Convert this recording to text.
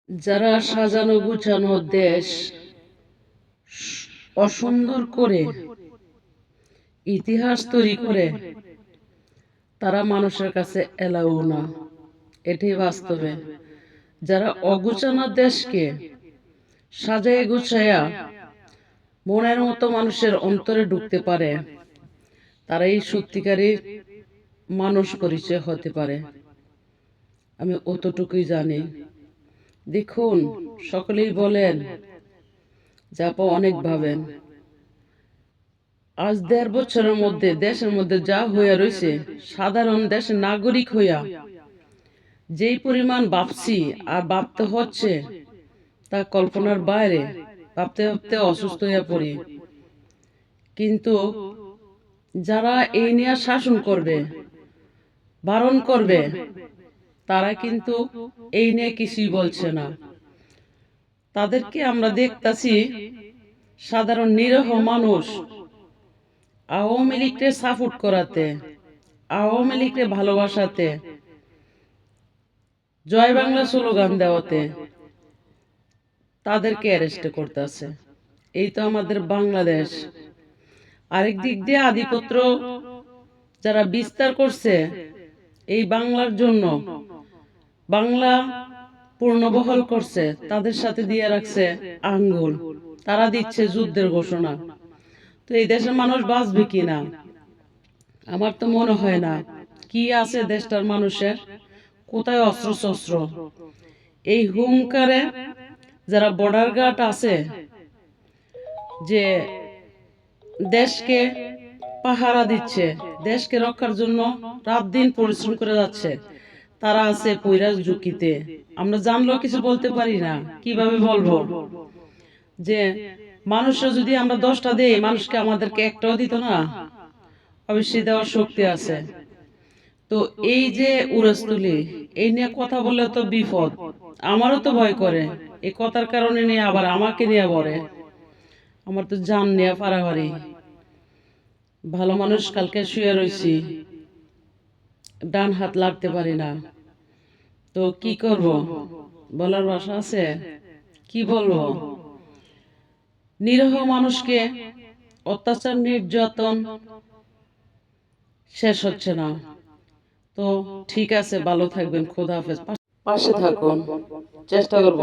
যারা সাজানো গুছানো দেশ অসুন্দর করে ইতিহাস তৈরি করে, তারা মানুষের কাছে এলাও না। এটাই বাস্তবে। যারা অগুছানো দেশকে সাজায় গুছায়া মনের মতো মানুষের অন্তরে ঢুকতে পারে, তারাই সত্যিকারের মানুষ পরিচয় হতে পারে। আমি অতটুকুই জানি। দেখুন, সকলেই বলেন যে আপা অনেক ভাবেন। আজ ১.৫ বছরের মধ্যে দেশের মধ্যে যা হইয়া রয়েছে, সাধারণ দেশের নাগরিক হইয়া যেই পরিমাণ ভাবছি আর ভাবতে হচ্ছে, তা কল্পনার বাইরে। ভাবতে ভাবতে অসুস্থ হইয়া পড়ি। কিন্তু যারা এই নিয়ে শাসন করবে, বারণ করবে, তারা কিন্তু এই নিয়ে কিছুই বলছে না। তাদেরকে আমরা দেখতাছি সাধারণ নিরীহ মানুষ আওয়ামী লীগকে সাপোর্ট করাতে, আওয়ামী লীগকে ভালোবাসাতে, জয় বাংলা স্লোগান দেওয়াতে তাদেরকে অ্যারেস্ট করতেছে। এই তো আমাদের বাংলাদেশ। আরেক দিক দিয়ে আধিপত্য যারা বিস্তার করছে এই বাংলার জন্য, বাংলা পূর্ণবহল করছে, তাদের সাথে দিয়ে রাখছে আঙ্গুল। তারা দিচ্ছে যুদ্ধের ঘোষণা। তো এই দেশের মানুষ বাঁচবে কিনা? আমার তো মনে হয় না। কি আছে দেশটার মানুষের? কোথায় অস্ত্র শস্ত্র? এই হুঙ্কারে যারা বর্ডার গার্ড আছে, যে দেশকে পাহারা দিচ্ছে, দেশকে রক্ষার জন্য রাত দিন পরিশ্রম করে যাচ্ছে, তারা আছে পৈরাজ ঝুঁকিতে। আমরা জানলেও কিছু বলতে পারি না। কিভাবে বলবো যে মানুষরা যদি আমরা 10টা দেই, মানুষকে আমাদেরকে একটাও দিত না? অবশ্যই দেওয়ার শক্তি আছে। তো এই যে উড়াস্তুলি, এই নিয়ে কথা বললে তো বিপদ। আমারও তো ভয় করে। এই কথার কারণে নিয়ে আবার আমাকে নিয়ে বলে। আমার তো জান নিয়ে পারাবারি। ভালো মানুষ, কালকে শুয়ে রয়েছি, ডান হাত লাগতে পারি না। তো কি করব? বলার ভাষা আছে? কি বলবো? নিরীহ মানুষকে অত্যাচার নির্যাতন শেষ হচ্ছে না। তো ঠিক আছে, ভালো থাকবেন। খোদা হাফেজ। পাশে থাকুন, চেষ্টা করব।